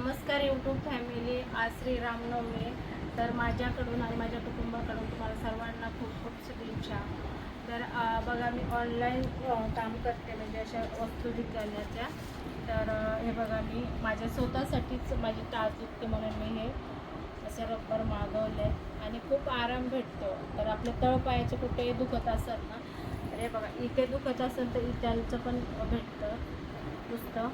नमस्कार YouTube family. आज श्रीरामनवमी, तर माझ्याकडून आणि माझ्या कुटुंबाकडून तुम्हाला सर्वांना खूप खूप शुभेच्छा. तर बघा, मी ऑनलाईन काम करते, म्हणजे अशा वस्तू विकण्याच्या. तर हे बघा, मी माझ्या स्वतःसाठीच माझी टाच दुखते म्हणून मी हे असे रबर मागवले आणि खूप आराम भेटतो. तर आपल्या तळपायाचे कुठेही दुखत असेल ना, तर हे बघा, इथे दुखत असेल तर इटालचं पण भेटतं नुसतं.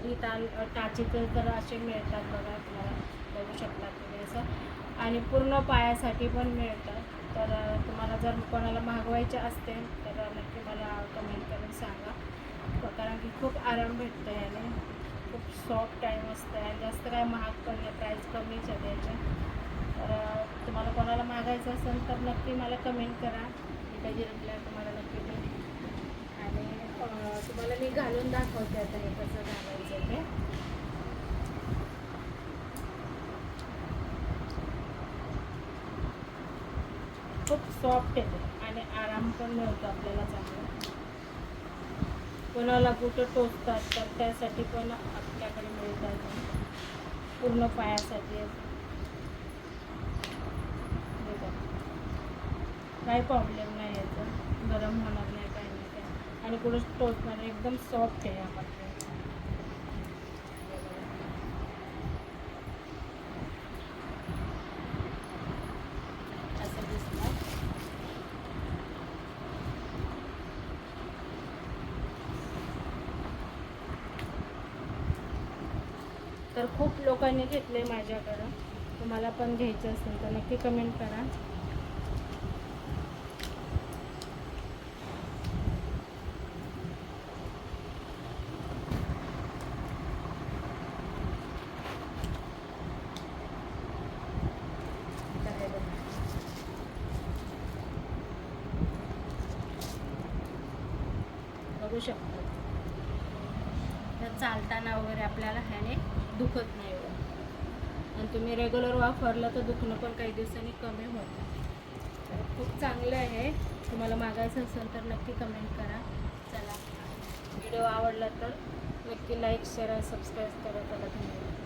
इटाल टाचेचे तर असे मिळतात बघा, तुम्हाला बघू शकता तुम्ही असं. आणि पूर्ण पायासाठी पण मिळतं. तर तुम्हाला जर कोणाला मागवायचे असतील तर नक्की मला कमेंट करून सांगा, कारण की खूप आराम भेटतो याने. खूप सॉफ्ट टाईम असतं आणि जास्त काय महाग पण नाही, प्राईस कमीच आहे त्याच्या. तर तुम्हाला कोणाला मागायचं असेल तर नक्की मला कमेंट करा, मी त्याची रिप्लाय तुम्हाला नक्की देईन. आणि तुम्हाला मी घालून दाखवते आता हे कसं घालायचं ते. खूप सॉफ्ट आहे आणि आराम पण मिळतो आपल्याला चांगला. कोणाला कुठं टोचतात तर त्यासाठी पण आपल्याकडे मिळतात, पूर्ण पायासाठी. काही प्रॉब्लेम नाही याचं, गरम होणार नाही, काही नाही काय, आणि कुठं टोचणार नाही. एकदम सॉफ्ट आहे यामध्ये. असं दिसतं. तर खूप लोकांनी घेतले माझ्याकडं. तुम्हाला पण घ्यायचं असेल तर नक्की कमेंट करा. बघू शकतो. तर चालताना वगैरे आपल्याला ह्याने दुखत नाही होत, आणि तुम्ही रेग्युलर वापरलं तर दुखणं पण काही दिवसांनी कमी होतं. तर खूप चांगलं आहे. तुम्हाला मागायचं असेल तर नक्की कमेंट करा. चला, व्हिडिओ आवडला तर नक्की लाईक शेअर आणि सबस्क्राईब करा. चला, धन्यवाद.